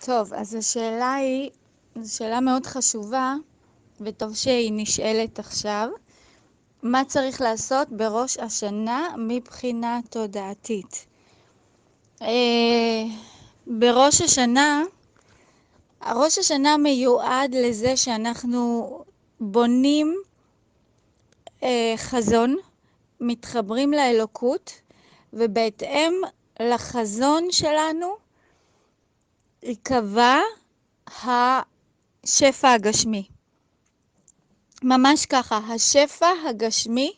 טוב, אז זו שאלה מאוד חשובה, וטוב שהיא נשאלת עכשיו. מה צריך לעשות בראש השנה מבחינה תודעתית? בראש השנה, ראש השנה מיועד לזה שאנחנו בונים חזון, מתחברים לאלוקות, ובהתאם לחזון שלנו ייקבע השפע הגשמי. ממש ככה, השפע הגשמי,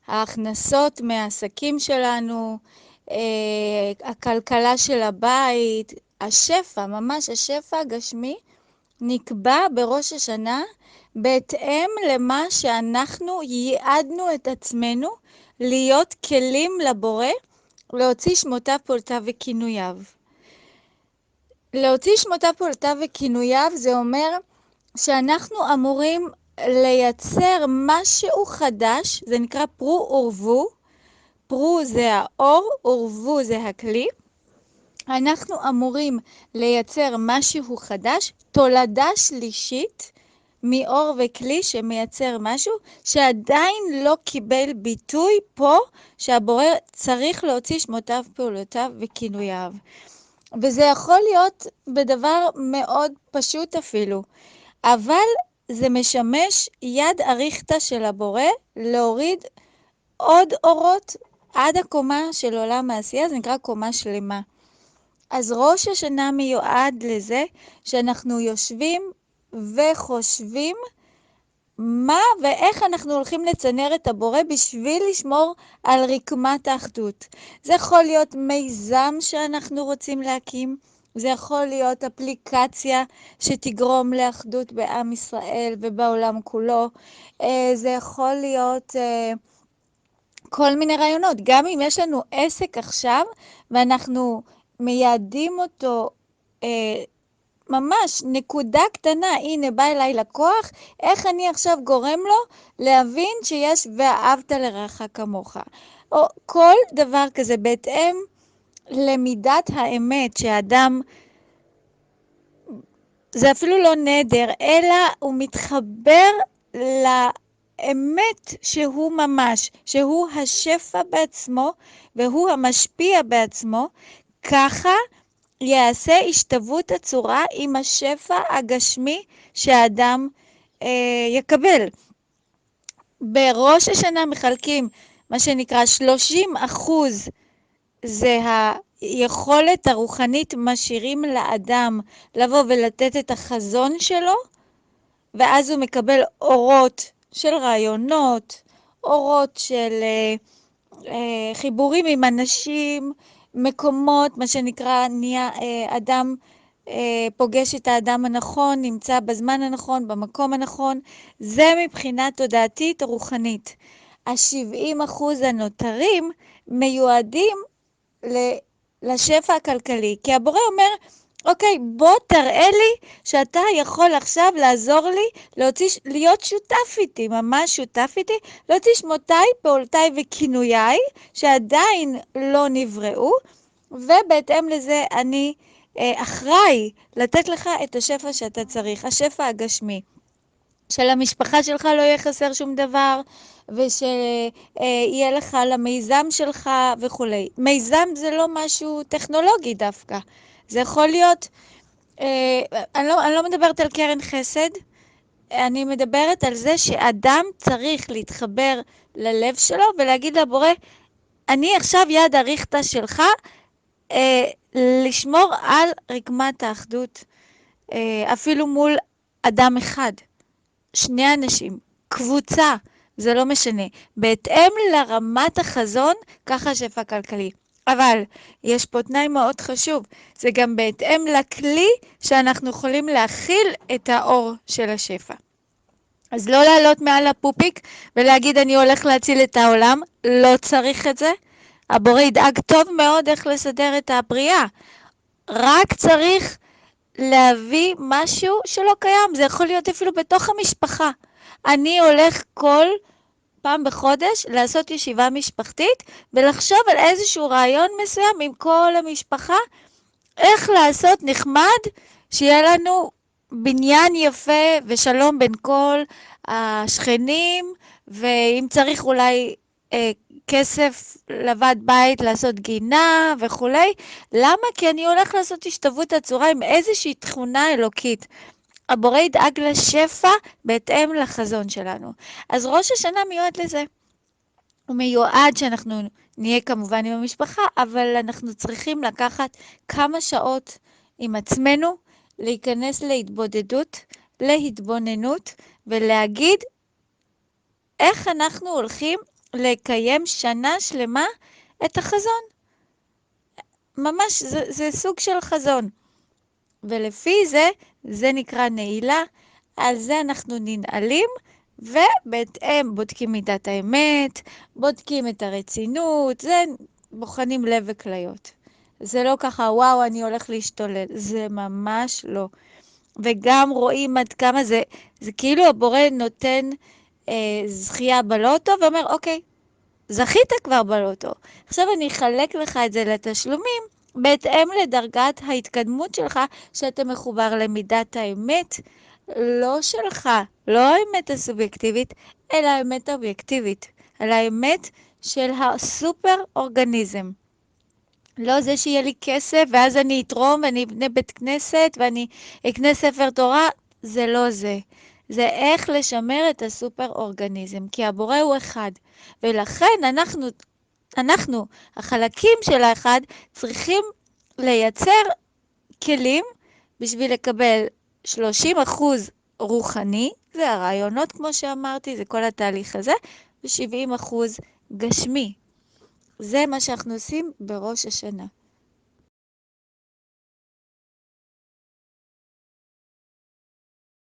ההכנסות מהעסקים שלנו, הכלכלה של הבית, השפע, ממש השפע הגשמי, נקבע בראש השנה בהתאם למה שאנחנו ייעדנו את עצמנו להיות כלים לבורא, להוציא שמותיו פעולותיו וכינוייו. להוציא שמותיו פעולותיו וכינוייו זה אומר שאנחנו אמורים לייצר משהו חדש, זה נקרא פרו ורבו. פרו זה האור, ורבו זה הכלי. אנחנו אמורים לייצר משהו חדש, תולדה שלישית מאור וכלי שמייצר משהו שעדיין לא קיבל ביטוי פה, שהבורא צריך להוציא שמותיו פעולותיו וכינוייו. וזה יכול להיות בדבר מאוד פשוט אפילו, אבל זה משמש יד אריכתא של הבורא להוריד עוד אורות עד הקומה של עולם העשייה, זה נקרא קומה שלמה. אז ראש השנה מיועד לזה שאנחנו יושבים וחושבים מה ואיך אנחנו הולכים לצנר את הבורא בשביל לשמור על רקמת האחדות. זה יכול להיות מיזם שאנחנו רוצים להקים, זה יכול להיות אפליקציה שתגרום לאחדות בעם ישראל ובעולם כולו, זה יכול להיות כל מיני רעיונות. גם אם יש לנו עסק עכשיו ואנחנו מייעדים אותו ממש נקודה קטנה, הנה בא אליי לקוח, איך אני עכשיו גורם לו להבין שיש ואהבת לרעך כמוך. או כל דבר כזה בהתאם למידת האמת שהאדם, זה אפילו לא נדר, אלא הוא מתחבר לאמת שהוא ממש, שהוא השפע בעצמו והוא המשפיע בעצמו, ככה יעשה השתוות הצורה עם השפע הגשמי שהאדם יקבל. בראש השנה מחלקים מה שנקרא 30% זה היכולת הרוחנית, משאירים לאדם לבוא ולתת את החזון שלו, ואז הוא מקבל אורות של רעיונות, אורות של חיבורים עם אנשים, מקומות, מה שנקרא, נהיה אדם פוגש את האדם הנכון, נמצא בזמן הנכון, במקום הנכון. זה מבחינה תודעתית רוחנית. ה-70% הנותרים מיועדים לשפע הכלכלי, כי הבורא אומר, אוקיי, בוא תראה לי שאתה יכול עכשיו לעזור לי להיות שותף איתי, ממש שותף איתי, להוציא שמותיי, פעולותיי וכינויי שעדיין לא נבראו, ובהתאם לזה אני אחראי לתת לך את השפע שאתה צריך, השפע הגשמי. שלמשפחה שלך לא יהיה חסר שום דבר, ושיהיה לך למיזם שלך וכו'. מיזם זה לא משהו טכנולוגי דווקא. זה יכול להיות, אני לא מדברת על קרן חסד, אני מדברת על זה שאדם צריך להתחבר ללב שלו ולהגיד לבורא, אני עכשיו יד אריכתא שלך, לשמור על רקמת האחדות, אפילו מול אדם אחד. שני אנשים, קבוצה, זה לא משנה. בהתאם לרמת החזון, ככה השפע כלכלי. אבל יש פה תנאי מאוד חשוב, זה גם בהתאם לכלי שאנחנו יכולים להכיל את האור של השפע. אז לא לעלות מעל הפופיק ולהגיד אני הולך להציל את העולם, לא צריך את זה. הבורא ידאג טוב מאוד איך לסדר את הבריאה. רק צריך להביא משהו שלא קיים, זה יכול להיות אפילו בתוך המשפחה. אני הולך כל פעם בחודש לעשות ישיבה משפחתית ולחשוב על איזשהו רעיון מסוים עם כל המשפחה, איך לעשות נחמד, שיהיה לנו בניין יפה ושלום בין כל השכנים, ואם צריך אולי כסף לוועד בית לעשות גינה וכולי. למה? כי אני הולך לעשות השתוות הצורה עם איזושהי תכונה אלוקית. הבורא ידאג לשפע בהתאם לחזון שלנו. אז ראש השנה מיועד לזה. הוא מיועד שאנחנו נהיה כמובן עם המשפחה, אבל אנחנו צריכים לקחת כמה שעות עם עצמנו, להיכנס להתבודדות, להתבוננות, ולהגיד איך אנחנו הולכים לקיים שנה שלמה את החזון. ממש, זה סוג של חזון. ולפי זה, זה נקרא נעילה, על זה אנחנו ננעלים, ובהתאם בודקים מידת האמת, בודקים את הרצינות, זה בוחנים לב וכליות. זה לא ככה, וואו, אני הולך להשתולל, זה ממש לא. וגם רואים עד כמה זה כאילו הבורא נותן זכייה בלוטו, ואומר, אוקיי, זכית כבר בלוטו. עכשיו אני אחלק לך את זה לתשלומים, בהתאם לדרגת ההתקדמות שלך, שאתה מחובר למידת האמת, לא שלך, לא האמת הסובייקטיבית, אלא האמת האובייקטיבית, על האמת של הסופר אורגניזם. לא זה שיהיה לי כסף, ואז אני אתרום, ואני אבנה בית כנסת, ואני אקנה ספר תורה, זה לא זה. זה איך לשמר את הסופר אורגניזם, כי הבורא הוא אחד. ולכן אנחנו, החלקים של האחד, צריכים לייצר כלים בשביל לקבל 30% רוחני, זה הרעיונות כמו שאמרתי, זה כל התהליך הזה, ו70% גשמי. זה מה שאנחנו עושים בראש השנה.